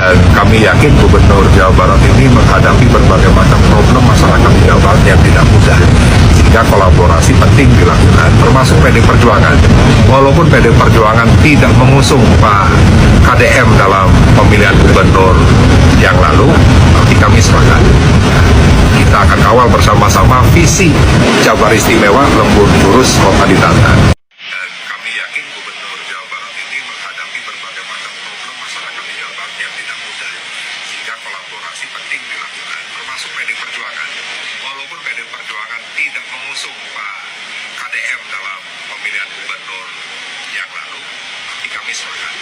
Dan kami yakin Gubernur Jawa Barat ini menghadapi berbagai macam problem masyarakat di Jawa Barat yang tidak mudah. Sehingga kolaborasi penting dilakukan, termasuk PD Perjuangan. Walaupun PD Perjuangan tidak mengusung Pak KDM dalam pemilihan gubernur yang lalu, tapi kami sepakat. Kita akan kawal bersama-sama visi Jabar Istimewa Lembur Lurus Kota Ditata. Dan kami yakin Gubernur Jawa Barat ini menghadapi berbagai macam problem masyarakat di Jawa Barat yang tidak mudah. Sehingga kolaborasi penting dilakukan, termasuk PD Perjuangan. Walaupun PD Perjuangan tidak mengusung Pak KDM dalam pemilihan gubernur yang lalu, tapi kami sepakat.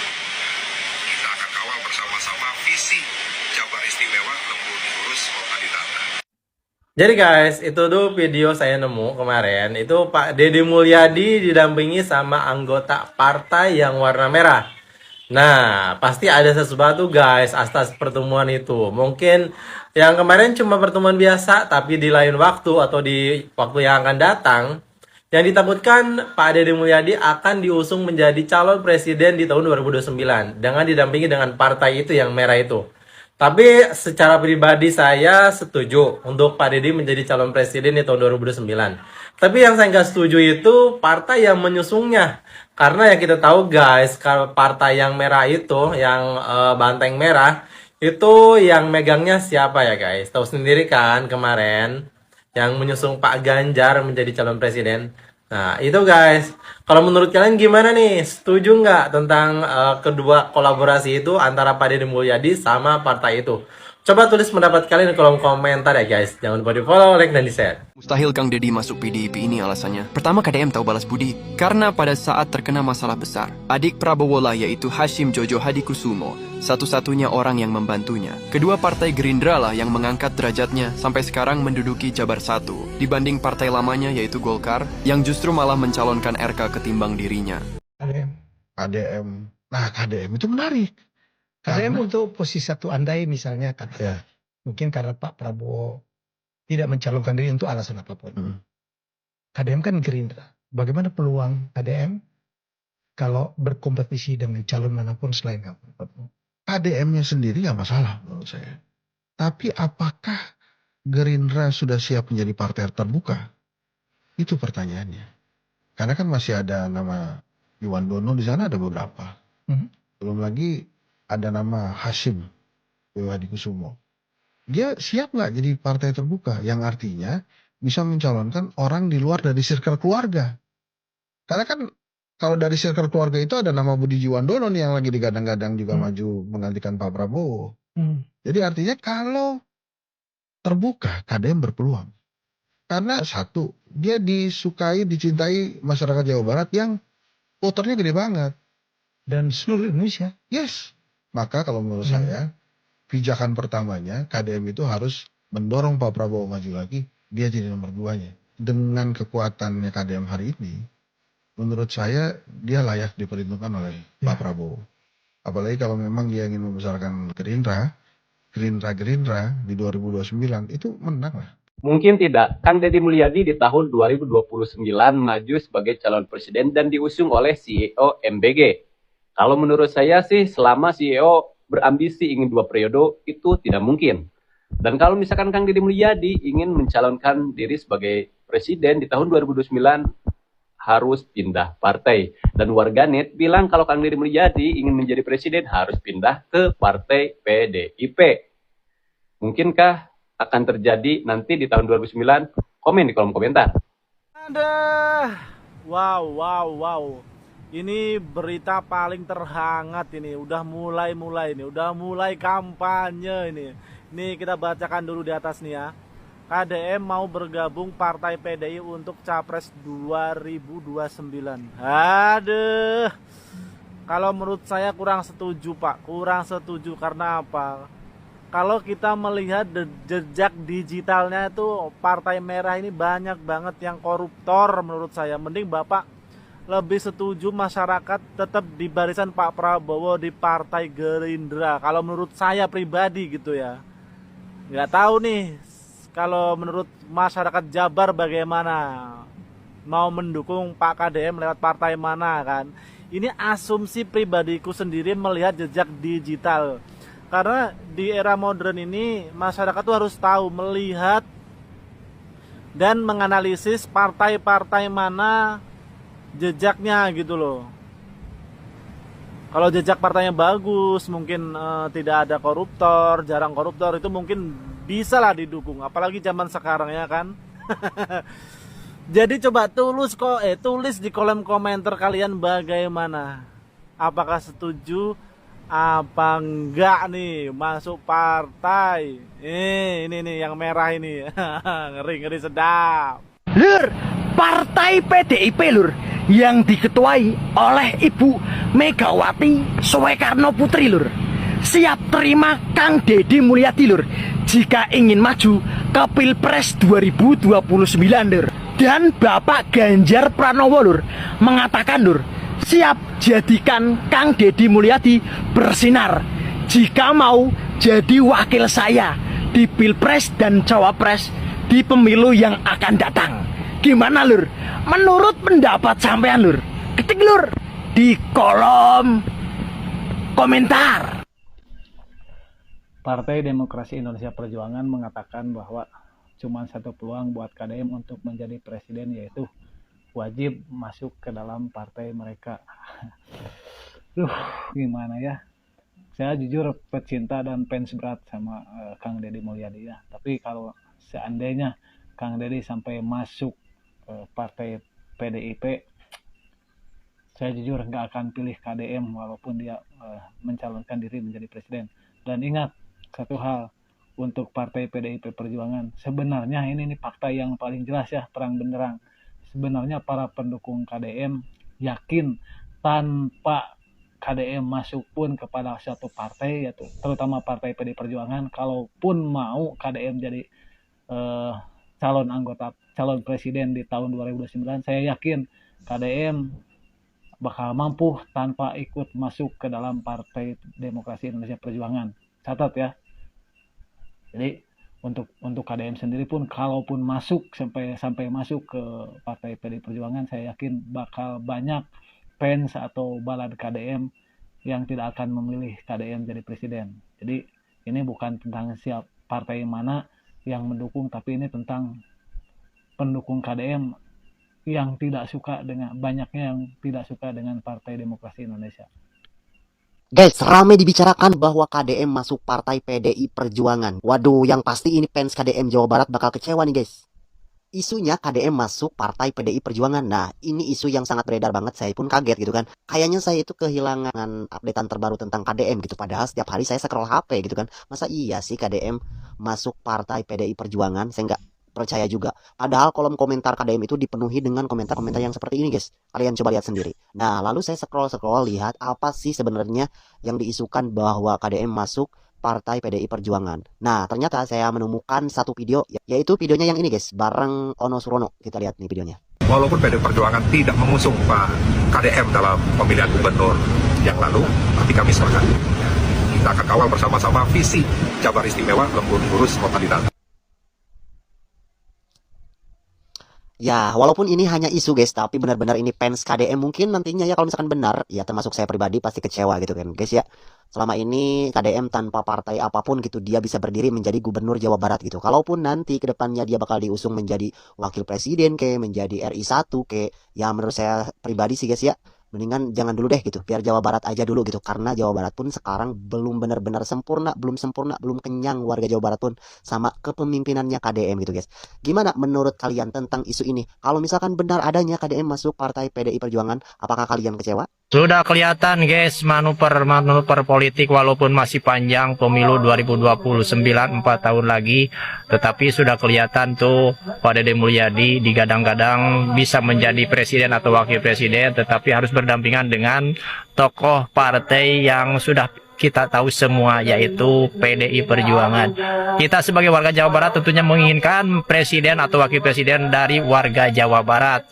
Kita akan kawal bersama-sama visi Jabar Istimewa Lembur Lurus Kota Ditata. Jadi guys, itu tuh video saya nemu kemarin. Itu Pak Deddy Mulyadi didampingi sama anggota partai yang warna merah. Nah, pasti ada sesuatu guys atas pertemuan itu. Mungkin yang kemarin cuma pertemuan biasa, tapi di lain waktu atau di waktu yang akan datang, yang ditakutkan Pak Deddy Mulyadi akan diusung menjadi calon presiden di tahun 2029 dengan didampingi dengan partai itu yang merah itu. Tapi secara pribadi saya setuju untuk Pak Deddy menjadi calon presiden di tahun 2029. Tapi yang saya nggak setuju itu partai yang menyusungnya. Karena yang kita tahu guys, kalau partai yang merah itu, yang banteng merah, itu yang megangnya siapa ya guys? Tahu sendiri kan kemarin, yang menyusung Pak Ganjar menjadi calon presiden. Nah itu guys, kalau menurut kalian gimana nih? Setuju nggak tentang kedua kolaborasi itu antara Pak Deddy Mulyadi sama partai itu? Coba tulis pendapat kalian di kolom komentar ya guys. Jangan lupa di follow, like, dan di share. Mustahil Kang Deddy masuk PDIP ini alasannya. Pertama, KDM tahu balas budi. Karena pada saat terkena masalah besar, adik Prabowo lah yaitu Hashim Jojo Hadikusumo, satu-satunya orang yang membantunya. Kedua, partai Gerindra lah yang mengangkat derajatnya sampai sekarang menduduki Jabar 1, dibanding partai lamanya yaitu Golkar, yang justru malah mencalonkan RK ketimbang dirinya. KDM. Nah, KDM itu menarik. KDM untuk posisi satu andai misalnya kan. Ya. Mungkin karena Pak Prabowo tidak mencalonkan diri untuk alasan apapun. KDM kan Gerindra. Bagaimana peluang KDM kalau berkompetisi dengan calon manapun selain Prabowo? KDM-nya sendiri nggak masalah menurut saya. Tapi apakah Gerindra sudah siap menjadi partai terbuka? Itu pertanyaannya. Karena kan masih ada nama Iwan Dono di sana, ada beberapa. Belum lagi ada nama Hashim Hadikusumo. Dia siap nggak jadi partai terbuka? Yang artinya bisa mencalonkan orang di luar dari circle keluarga. Karena kan kalau dari circle keluarga itu ada nama Budi Jiwandono nih yang lagi digadang-gadang juga maju menggantikan Pak Prabowo. Jadi artinya kalau terbuka, KDM berpeluang. Karena satu, dia disukai, dicintai masyarakat Jawa Barat yang voternya gede banget. Dan seluruh Indonesia. Yes. Maka kalau menurut saya, pijakan pertamanya KDM itu harus mendorong Pak Prabowo maju lagi, dia jadi nomor 2-nya. Dengan kekuatannya KDM hari ini, menurut saya dia layak diperhitungkan oleh Pak Prabowo. Apalagi kalau memang dia ingin membesarkan Gerindra di 2029 itu menang lah. Mungkin tidak. Kang Deddy Mulyadi di tahun 2029 maju sebagai calon presiden dan diusung oleh CEO MBG. Kalau menurut saya sih selama CEO berambisi ingin 2 periode itu tidak mungkin. Dan kalau misalkan Kang Deddy Mulyadi ingin mencalonkan diri sebagai presiden di tahun 2029 harus pindah partai. Dan warganet bilang kalau Kang Deddy Mulyadi ingin menjadi presiden harus pindah ke partai PDIP. Mungkinkah akan terjadi nanti di tahun 2009? Komen di kolom komentar. Ada. Wow. Ini berita paling terhangat ini. Udah mulai nih. Udah mulai kampanye ini. Nih kita bacakan dulu di atas nih ya. KDM mau bergabung partai PDI untuk Capres 2029. Aduh. Kalau menurut saya kurang setuju Pak. Kurang setuju karena apa? Kalau kita melihat jejak digitalnya itu partai merah ini banyak banget yang koruptor menurut saya. Mending Bapak lebih setuju masyarakat tetap di barisan Pak Prabowo di partai Gerindra. Kalau menurut saya pribadi gitu ya. Nggak tahu nih kalau menurut masyarakat Jabar bagaimana. Mau mendukung Pak KDM lewat partai mana kan. Ini asumsi pribadiku sendiri melihat jejak digital. Karena di era modern ini masyarakat tuh harus tahu, melihat dan menganalisis partai-partai mana jejaknya gitu loh. Kalau jejak partainya bagus, mungkin tidak ada koruptor, jarang koruptor, itu mungkin bisa lah didukung. Apalagi zaman sekarang ya kan. Jadi coba tulis di kolom komentar kalian bagaimana. Apakah setuju apa enggak nih masuk partai? Ini nih yang merah ini. Ngeri sedap. Lur, partai PDIP lur, yang diketuai oleh Ibu Megawati Soekarno Putri lur, siap terima Kang Deddy Mulyadi lur jika ingin maju ke Pilpres 2029 lur. Dan Bapak Ganjar Pranowo lur mengatakan lur, siap jadikan Kang Deddy Mulyadi bersinar jika mau jadi wakil saya di Pilpres dan Cawapres di pemilu yang akan datang. Gimana lur? Menurut pendapat sampean lur? Ketik lur di kolom komentar. Partai Demokrasi Indonesia Perjuangan mengatakan bahwa cuma satu peluang buat KDM untuk menjadi presiden, yaitu wajib masuk ke dalam partai mereka. Gimana ya? Saya jujur pecinta dan fans berat sama Kang Deddy Mulyadi ya. Tapi kalau seandainya Kang Deddy sampai masuk partai PDIP, saya jujur nggak akan pilih KDM walaupun dia mencalonkan diri menjadi presiden. Dan ingat satu hal, untuk partai PDIP Perjuangan, sebenarnya ini fakta yang paling jelas ya, terang benderang. Sebenarnya para pendukung KDM yakin tanpa KDM masuk pun kepada suatu partai, yaitu terutama partai PDIP Perjuangan, kalaupun mau KDM jadi calon presiden di tahun 2029, saya yakin KDM bakal mampu tanpa ikut masuk ke dalam Partai Demokrasi Indonesia Perjuangan. Catat ya. Jadi untuk KDM sendiri pun kalaupun masuk sampai masuk ke Partai PDIP Perjuangan, saya yakin bakal banyak fans atau balad KDM yang tidak akan memilih KDM jadi presiden. Jadi ini bukan tentang siap partai mana yang mendukung, tapi ini tentang pendukung KDM yang tidak suka dengan banyaknya yang tidak suka dengan Partai Demokrasi Indonesia. Guys, ramai dibicarakan bahwa KDM masuk partai PDI Perjuangan. Waduh, yang pasti ini fans KDM Jawa Barat bakal kecewa nih guys. Isunya KDM masuk partai PDI Perjuangan. Nah, ini isu yang sangat beredar banget, saya pun kaget gitu kan. Kayaknya saya itu kehilangan updatean terbaru tentang KDM gitu. Padahal setiap hari saya scroll HP gitu kan. Masa iya sih KDM masuk partai PDI Perjuangan? Saya nggak percaya juga. Padahal kolom komentar KDM itu dipenuhi dengan komentar-komentar yang seperti ini guys. Kalian coba lihat sendiri. Nah, lalu saya scroll lihat apa sih sebenarnya yang diisukan bahwa KDM masuk partai PDI Perjuangan. Nah, ternyata saya menemukan satu video, yaitu videonya yang ini guys, bareng Ono Surono. Kita lihat nih videonya. Walaupun PDI Perjuangan tidak mengusung Pak KDM dalam pemilihan gubernur yang lalu, tapi kami sepakat. Kita akan kawal bersama-sama visi Jabar Istimewa Lembur Lurus Kota Ditata. Ya, walaupun ini hanya isu guys, tapi benar-benar ini fans KDM mungkin nantinya ya kalau misalkan benar, ya termasuk saya pribadi pasti kecewa gitu kan guys ya. Selama ini KDM tanpa partai apapun gitu, dia bisa berdiri menjadi gubernur Jawa Barat gitu. Kalaupun nanti kedepannya dia bakal diusung menjadi wakil presiden menjadi RI1 ya menurut saya pribadi sih guys ya, mendingan jangan dulu deh gitu, biar Jawa Barat aja dulu gitu. Karena Jawa Barat pun sekarang belum benar-benar sempurna, belum kenyang warga Jawa Barat pun sama kepemimpinannya KDM gitu guys. Gimana menurut kalian tentang isu ini? Kalau misalkan benar adanya KDM masuk partai PDI Perjuangan, apakah kalian kecewa? Sudah kelihatan guys manuver politik, walaupun masih panjang pemilu 2029 4 tahun lagi, tetapi sudah kelihatan tuh Pak Deddy Mulyadi digadang-gadang bisa menjadi presiden atau wakil presiden, tetapi harus berdampingan dengan tokoh partai yang sudah kita tahu semua, yaitu PDI Perjuangan. Kita sebagai warga Jawa Barat tentunya menginginkan presiden atau wakil presiden dari warga Jawa Barat.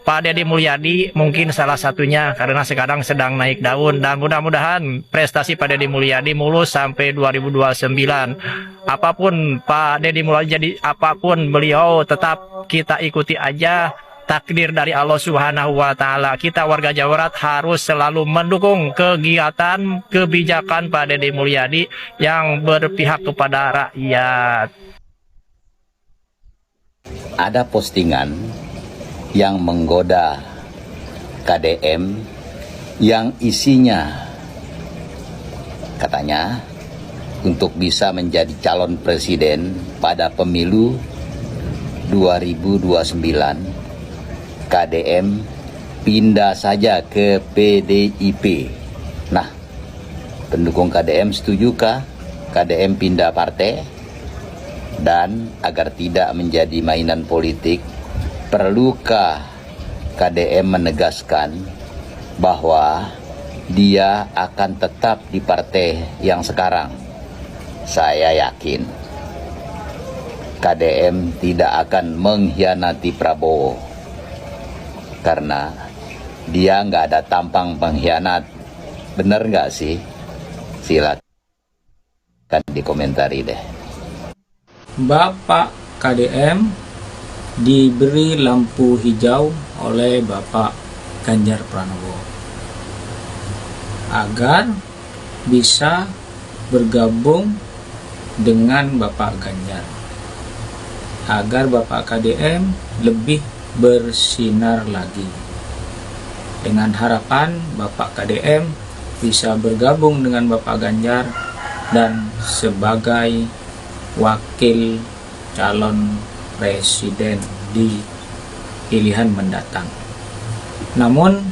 Pak Deddy Mulyadi mungkin salah satunya, karena sekarang sedang naik daun, dan mudah-mudahan prestasi Pak Deddy Mulyadi mulus sampai 2029. Apapun Pak Deddy Mulyadi jadi apapun beliau, tetap kita ikuti aja takdir dari Allah Subhanahu wa Ta'ala. Kita warga Jawa Barat harus selalu mendukung kegiatan kebijakan Pak Deddy Mulyadi yang berpihak kepada rakyat. Ada postingan yang menggoda KDM yang isinya katanya untuk bisa menjadi calon presiden pada pemilu 2029 KDM pindah saja ke PDIP. Nah, pendukung KDM setujukah KDM pindah partai? Dan agar tidak menjadi mainan politik, perlukah KDM menegaskan bahwa dia akan tetap di partai yang sekarang? Saya yakin KDM tidak akan mengkhianati Prabowo, karena dia nggak ada tampang pengkhianat. Bener nggak sih? Silakan dikomentari deh. Bapak KDM diberi lampu hijau oleh Bapak Ganjar Pranowo agar bisa bergabung dengan Bapak Ganjar, agar Bapak KDM lebih bersinar lagi, dengan harapan Bapak KDM bisa bergabung dengan Bapak Ganjar dan sebagai wakil calon presiden di pilihan mendatang. Namun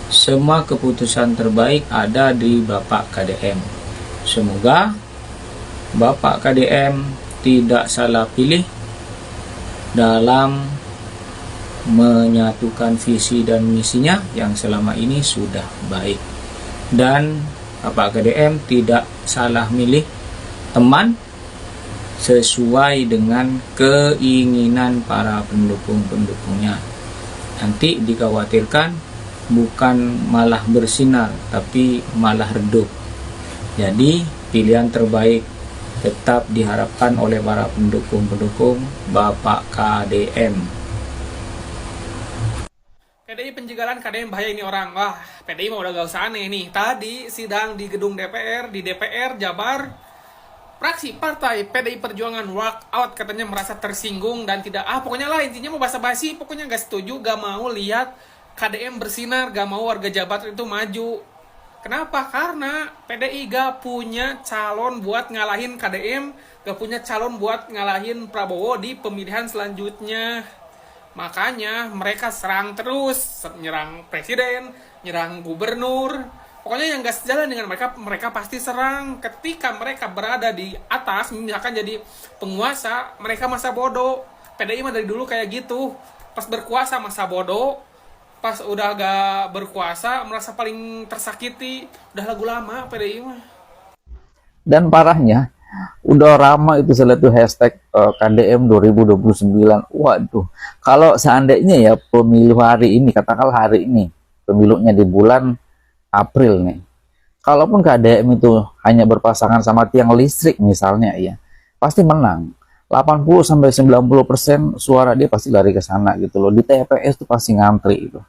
semua keputusan terbaik ada di Bapak KDM. Semoga Bapak KDM tidak salah pilih dalam menyatukan visi dan misinya yang selama ini sudah baik, dan Bapak KDM tidak salah milih teman sesuai dengan keinginan para pendukung-pendukungnya. Nanti dikhawatirkan bukan malah bersinar tapi malah redup. Jadi pilihan terbaik tetap diharapkan oleh para pendukung-pendukung Bapak KDM. PDI penjagalan KDM bahaya ini orang. Wah, PDI mah udah gak usah aneh nih. Tadi sidang di gedung DPR, di DPR Jabar, fraksi partai PDI Perjuangan walkout, katanya merasa tersinggung dan tidak, pokoknya lah intinya mau basa-basi, pokoknya gak setuju, gak mau lihat KDM bersinar, gak mau warga Jabar itu maju. Kenapa? Karena PDI gak punya calon buat ngalahin KDM, gak punya calon buat ngalahin Prabowo di pemilihan selanjutnya. Makanya mereka serang terus, nyerang presiden, nyerang gubernur. Pokoknya yang gak sejalan dengan mereka, mereka pasti serang. Ketika mereka berada di atas, misalkan jadi penguasa, mereka masa bodoh. PDI mah dari dulu kayak gitu. Pas berkuasa masa bodoh, pas udah gak berkuasa merasa paling tersakiti. Udah lagu lama PDI mah. Dan parahnya, udah ramai itu saya lihat tuh hashtag KDM 2029. Waduh, kalau seandainya ya pemilu hari ini, katakanlah hari ini, pemilunya di bulan April nih, kalaupun KDM itu hanya berpasangan sama tiang listrik misalnya ya, pasti menang. 80-90% suara dia pasti lari ke sana gitu loh. Di TPS tuh pasti ngantri itu.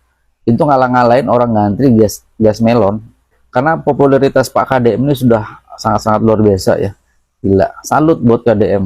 Itu ngalah-ngalahin orang ngantri gas melon. Karena popularitas Pak KDM ini sudah sangat-sangat luar biasa ya. Gila, salut buat KDM.